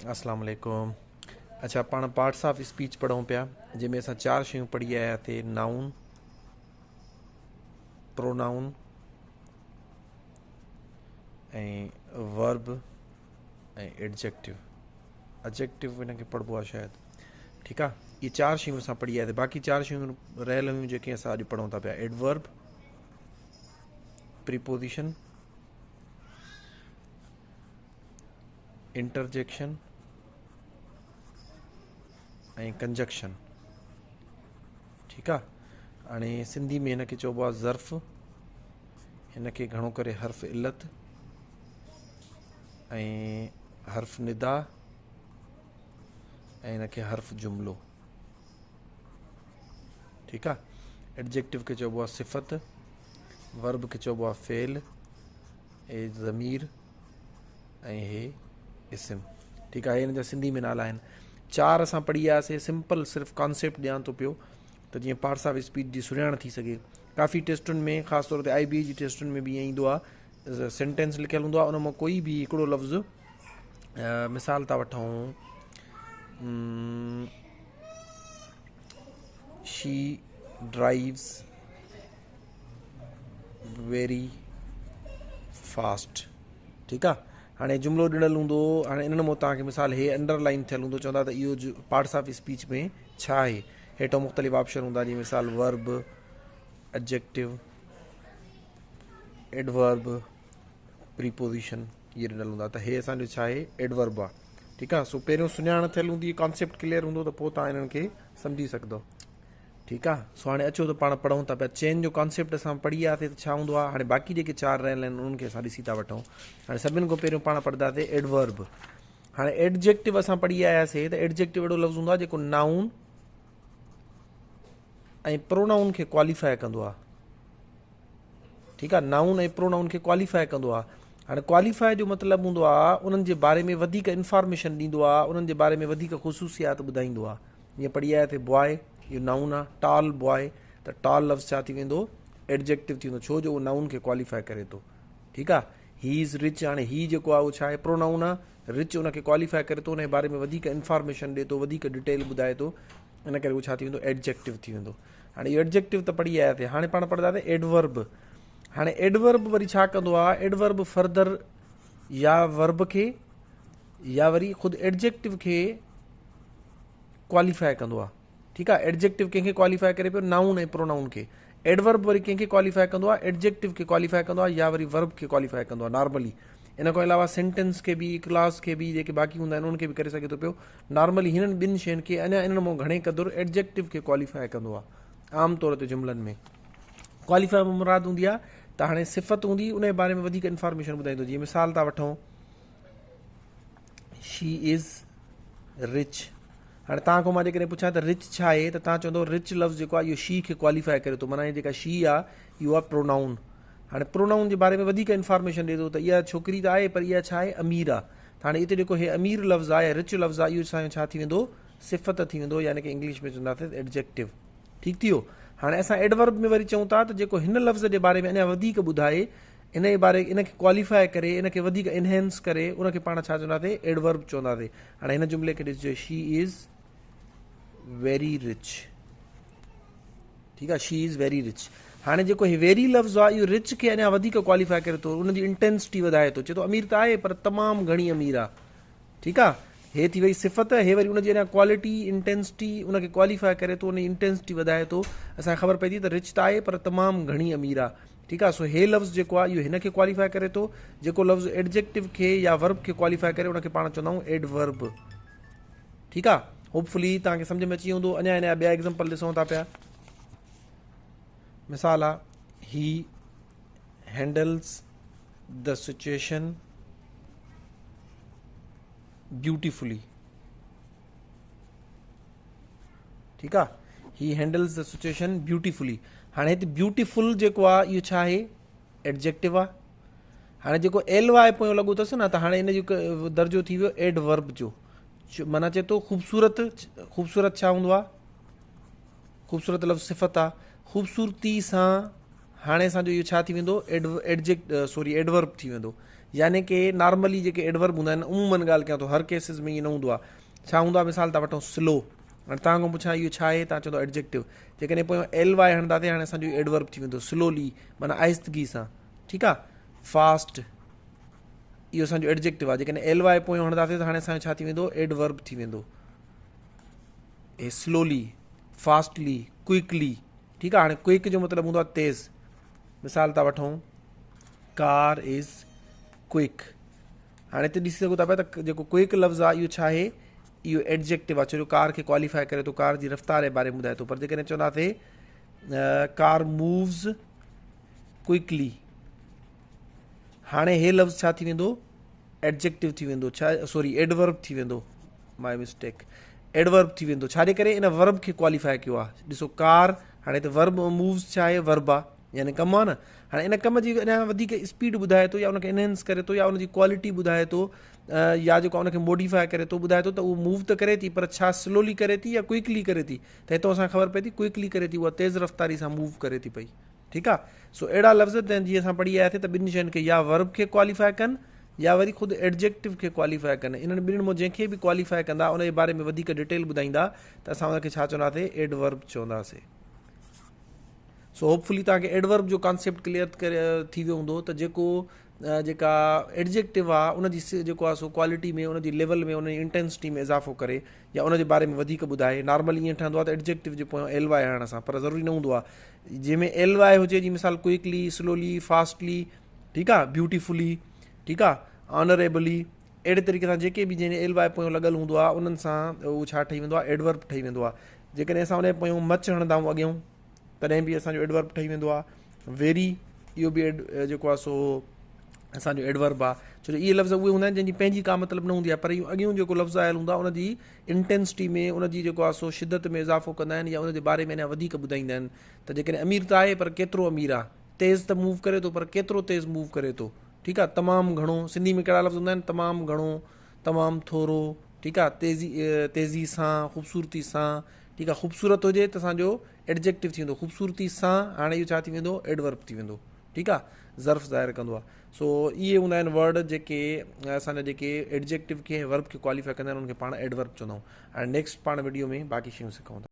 अस्सलाम वालेकुम। अच्छा, पाण पार्ट्स ऑफ स्पीच पढ़ूं पिया, जंहिंमें असां 4 शयूं पढ़ी आयासीं: नाउन, प्रोनाउन ऐं वर्ब ऐं एडजेक्टिव। एडजेक्टिव हिनखे पढ़िबो आहे शायदि। ठीकु आहे, इहे 4 शयूं असां पढ़ी आयासीं। बाक़ी 4 शयूं रहियल हुयूं जेके असां अॼु पढ़ूं था पिया: एडवर्ब, प्रीपोजिशन, इंटरजेक्शन ऐं कंजक्शन। ठीकु आहे, हाणे सिंधी में हिनखे चइबो आहे ज़र्फ़, हिनखे घणो करे हर्फ़ इल्लत ऐं हर्फ़ निदा ऐं हिनखे हर्फ़ जुमिलो। ठीकु आहे, एडजेक्टिव खे चइबो आहे सिफ़त, वर्ब खे चइबो आहे फ़ेल, ऐं ज़मीर ऐं हे इस्म। ठीकु आहे, हिन जा सिंधी में नाला आहिनि। 4 असां पढ़ी आयासीं। सिंपल सिर्फ़ु कॉन्सेप्ट ॾियां थो पियो त जीअं पार्ट्स ऑफ स्पीच जी सुञाण थी सघे। काफ़ी टेस्टुनि में, ख़ासि तौर ते IBA जी टेस्टुनि में बि ईअं ईंदो आहे, सेंटेंस लिखियलु हूंदो आहे, उन मां कोई बि हिकिड़ो लफ़्ज़, मिसाल था वठूं, शी ड्राइव्स वेरी फास्ट। ठीकु आहे, हाणे जुमिलो ॾिनल हूंदो, हाणे इन मां तव्हांखे मिसाल हे अंडरलाइन थियल हूंदो, चवंदा त इहो पार्ट्स ऑफ स्पीच में छा आहे। हेठां मुख़्तलिफ़ ऑप्शन हूंदा, जीअं मिसाल वर्ब, एडजेक्टिव, एडवर्ब, प्रीपोजिशन, इहे ॾिनल हूंदा। त हे असांजो छा आहे, एडवर्ब आहे। ठीकु आहे, सो पहिरियों सुञाण थियल हूंदी, कॉन्सेप्ट क्लियर हूंदो, त पोइ तव्हां इन्हनि खे सम्झी सघंदो। ठीकु आहे, सो हाणे अचो त पाण पढ़ूं था पिया। चेन जो कॉन्सेप्ट असां पढ़ी आयासीं त छा हूंदो आहे। हाणे बाक़ी जेके 4 रहियल आहिनि उन्हनि खे असां ॾिसी था वठूं। हाणे सभिनि खां पहिरियों पाण पढ़ंदासीं एडवर्ब। हाणे एडजेक्टिव असां पढ़ी आयासीं त एडजेक्टिव अहिड़ो लफ़्ज़ हूंदो आहे जेको नाउन ऐं प्रोनाउन खे क्वालिफाई कंदो आहे। ठीकु आहे, नाउन ऐं प्रोनाउन खे क्वालिफाई कंदो आहे। हाणे क्वालिफाई जो मतिलबु हूंदो आहे उन्हनि जे बारे में वधीक इंफॉर्मेशन ॾींदो आहे, उन्हनि जे बारे में वधीक ख़ुशूसियात ॿुधाईंदो आहे। जीअं पढ़ी आयासीं बॉय, इहो नाउन आहे। टॉल बॉय, त टॉल लफ़्ज़ छा थी वेंदो, एडजेक्टिव थी वेंदो, छो जो उहो नाउन खे क्वालिफाई करे थो। ठीकु आहे, ही इज़ रिच, हाणे ही जेको आहे उहो छा आहे, प्रोनाउन आहे। रिच उनखे क्वालिफाई करे थो, उन जे बारे में वधीक इंफॉर्मेशन ॾिए थो, वधीक डिटेल ॿुधाए थो, इन करे उहो छा थी वेंदो, एडजेक्टिव थी वेंदो। हाणे इहो एडजेक्टिव त पढ़ी आयासीं। हाणे पाण पढ़ंदासीं एडवर्ब। हाणे एडवर्ब वरी छा कंदो आहे, एडवर्ब फर्दर या वर्ब खे या वरी ख़ुदि एडजेक्टिव खे क्वालिफाई कंदो आहे। ठीकु आहे, एडजेक्टिव कंहिंखे क्वालिफाई करे पियो, नाउन ऐं प्रोनाउन खे। एडवर्ब वरी कंहिंखे क्वालिफाई कंदो आहे, एडजेक्टिव खे क्वालिफाई कंदो आहे या वरी वर्ब खे क्वालिफाई कंदो आहे नॉर्मली। इन खां अलावा सेंटेंस खे बि, क्लास खे बि, जेके बाक़ी हूंदा आहिनि उनखे बि करे सघे थो पियो। नॉर्मली हिननि 2 शयुनि खे, अञा इन्हनि मां घणे क़दुरु एडजेक्टिव खे क्वालिफाई कंदो आहे आमतौर ते जुमिलनि में। क्वालिफाई में मुराद हूंदी आहे त हाणे सिफ़त हूंदी, उन जे बारे में वधीक इंफॉर्मेशन ॿुधाईंदो। जीअं मिसाल था वठूं, शी इज़ रिच। हाणे तव्हां खां मां जेकॾहिं पुछां त रिच छा आहे, त तव्हां चवंदो रिच लफ़्ज़ जेको आहे इहो शी खे क्वालिफाई करे थो, माना जेका शी आहे इहो आहे प्रोनाउन। हाणे प्रोनाउन जे बारे में वधीक इंफॉर्मेशन ॾिए थो त इहा छोकिरी त आहे, पर इहा छा आहे, अमीर आहे। त हाणे हिते जेको हे अमीर लफ़्ज़ आहे, रिच लफ़्ज़ आहे, इहो असांजो छा थी वेंदो, सिफ़त थी वेंदो, यानी कि इंग्लिश में चवंदासीं एडजेक्टिव। ठीकु थी वियो। हाणे असां एडवर्ब में वरी चऊं था त जेको हिन लफ़्ज़ जे बारे में अञा वधीक ॿुधाए, इन जे बारे, इनखे क्वालिफाई करे, इनखे वधीक इनहेंस करे, उनखे पाण छा चवंदासीं, एडवर्ब चवंदासीं। हाणे हिन जुमिले खे ॾिसजो, शी इज़ वेरी रिच। ठीकु आहे, शी इज़ वेरी रिच। हाणे जेको हे वेरी लफ़्ज़ आहे, इहो रिच खे अञा वधीक क्वालिफाई करे थो, उनजी इंटेंसिटी वधाए थो, चए थो अमीर त आहे पर तमामु घणी अमीर आहे। ठीकु आहे, हे थी वई सिफ़त, हे वरी उनजी अञा क्वालिटी, इंटेंसिटी, उनखे क्वालिफाई करे थो, उन जी इंटेंसिटी वधाए थो। असांखे ख़बर पए थी त रिच त आहे पर तमामु घणी अमीर आहे। ठीकु आहे, सो हे लफ़्ज़ जेको आहे इहो हिनखे क्वालिफाई करे थो। जेको लफ़्ज़ एडजेक्टिव खे या वर्ब खे क्वालिफाई करे, उनखे पाण चवंदा आहियूं एडवर्ब। ठीकु आहे, होपफुली तव्हांखे सम्झ में अची वेंदो। अञा हिन जा ॿिया एग्ज़ाम्पल ॾिसूं था पिया। मिसाल आहे, ही हैंडल्स द सिचुएशन ब्यूटीफुली। ठीकु आहे, ही हैंडल्स द सिचुएशन ब्यूटीफुली। हाणे हिते ब्यूटीफुल जेको आहे इहो छा आहे, एडजेक्टिव आहे। हाणे जेको LY पोयों लॻो अथसि न, त हाणे इन जो दर्जो थी वियो एडवर्ब जो। माना चए थो ख़ूबसूरत। ख़ूबसूरत छा हूंदो आहे, ख़ूबसूरत लफ़्ज़ सिफ़त आहे। ख़ूबसूरती सां हाणे असांजो इहो छा थी वेंदो, एडवर्ब थी वेंदो। यानी कि नॉर्मली जेके एडवर्ब हूंदा आहिनि उमूमन ॻाल्हि कयां थो, हर केसिस में ईअं न हूंदो आहे। छा हूंदो आहे, मिसाल था वठूं स्लो, हाणे तव्हां खां पुछां इहो छा आहे, तव्हां चवंदो एडजेक्टिव, जेकॾहिं पोइ एल वाई हणंदासीं हाणे असांजो एडवर्ब थी वेंदो स्लोली, माना आहिस्तगी सां, ठीकु आहे। फास्ट, इहो असांजो एडजेक्टिव आहे। जेकॾहिं एल वाई पोइ हणंदासीं त हाणे असांजो छा थी वेंदो, एडवर्ब थी वेंदो। ए स्लोली, फास्टली, क्विकली, ठीकु आहे। हाणे क्विक जो मतिलबु हूंदो आहे तेज़, मिसाल था वठूं कार इज़ क्विक। हाणे हिते ॾिसी सघो था पिया त जेको क्विक लफ़्ज़ आहे इहो छा आहे, इहो एडजेक्टिव आहे, छो जो कार खे क्वालिफाई करे थो, कार जी रफ़्तार जे बारे में ॿुधाए थो। पर जेकॾहिं चवंदासीं कार मूव्स क्विकली, हाणे हे लफ़्ज़ छा थी वेंदो, एडजेक्टिव थी वेंदो, छा सॉरी एडवर्ब थी वेंदो, माय मिस्टेक, एडवर्ब थी वेंदो। छाजे करे, इन वर्ब खे क्वालिफाई कयो आहे। ॾिसो कार, हाणे हिते वर्ब मूव्स छा आहे, वर्ब आहे, यानी कमु आहे न। हाणे इन कम जी अञा वधीक स्पीड ॿुधाए थो, या उनखे एनहेंस करे थो, या उनजी क्वालिटी ॿुधाए थो, या जेको उनखे मोडिफाई करे थो, ॿुधाए थो त उहो मूव त करे थी, पर छा स्लोली करे थी या क्विकली करे थी। त हितां असांखे ख़बर पए थी क्विकली करे थी, उहा तेज़ रफ़्तारी सां मूव करे थी पई, ठीकु आहे। सो अहिड़ा लफ़्ज़ त जीअं असां पढ़ी आयासीं त ॿिनि शयुनि खे या वर्ब खे क्वालिफाई कनि या वरी ख़ुदि एडजेक्टिव खे क्वालिफाई कनि। इन्हनि ॿिन्हिनि मां जंहिंखे बि क्वालिफाई कंदा उनजे बारे में वधीक डिटेल ॿुधाईंदा त असां उनखे छा चवंदासीं, एडवर्ब चवंदासीं। सो होपफुली तव्हांखे एडवर्ब जो कॉन्सेप्ट क्लियर करे थी वियो हूंदो त जेका एडजेक्टिव आहे उनजी जेको आहे सो क्वालिटी में, उनजी लेवल में, उनजी इंटेंसिटी में इज़ाफ़ो करे या उनजे बारे में वधीक ॿुधाए। नॉर्मली ईअं ठहंदो आहे त एडजेक्टिव जे पोयां एल वाई हणण सां, पर ज़रूरी न हूंदो आहे। जंहिंमें एल वाई हुजे, जी मिसाल क्विकली, स्लोली, फास्टली, ठीकु आहे, ब्यूटीफुली, ठीकु आहे, ऑनरेबली, अहिड़े तरीक़े सां जेके बि जंहिंजे एल वाई पोयों लॻल हूंदो आहे उन्हनि सां उहो छा ठही वेंदो आहे, एडवर्ब ठही वेंदो आहे। जेकॾहिं असां उनजे पोयों मच हणंदा आहियूं अॻियां, तॾहिं बि असांजो एडवर्ब ठही वेंदो आहे। वेरी, इहो बि जेको आहे सो असांजो एडवर्ब आहे, छो जो इहे लफ़्ज़ उहे हूंदा आहिनि जंहिंजी पंहिंजी का मतिलबु न हूंदी आहे, पर इहो अॻियूं जेको लफ़्ज़ आयल हूंदो आहे उनजी इंटेंसिटी में, उनजी जेको आहे सो शिदत में इज़ाफ़ो कंदा आहिनि, या उनजे बारे में अञा वधीक ॿुधाईंदा आहिनि। त जेकॾहिं अमीर त आहे, पर केतिरो अमीर आहे, तेज़ त मूव करे थो, पर केतिरो तेज़ मूव करे थो, ठीकु आहे। तमामु घणो, सिंधी में कहिड़ा लफ़्ज़ हूंदा आहिनि, तमामु घणो, तमामु थोरो, ठीकु आहे, तेज़ी सां, ख़ूबसूरती सां, ठीकु आहे। ख़ूबसूरत हुजे त असांजो एडजेक्टिव थी वेंदो, ख़ूबसूरती सां हाणे इहो छा थी वेंदो, एडवर्ब थी वेंदो, ठीकु आहे, ज़र्फ़ ज़ाहिर कंदो आहे। सो इहे हूंदा आहिनि वर्ड जेके असांजा जेके एडजेक्टिव खे, वर्ब खे क्वालिफाई कंदा आहिनि, उनखे पाण एडवर्ब चवंदा आहियूं। हाणे नेक्स्ट पाण वीडियो में बाक़ी शयूं सिखूं था।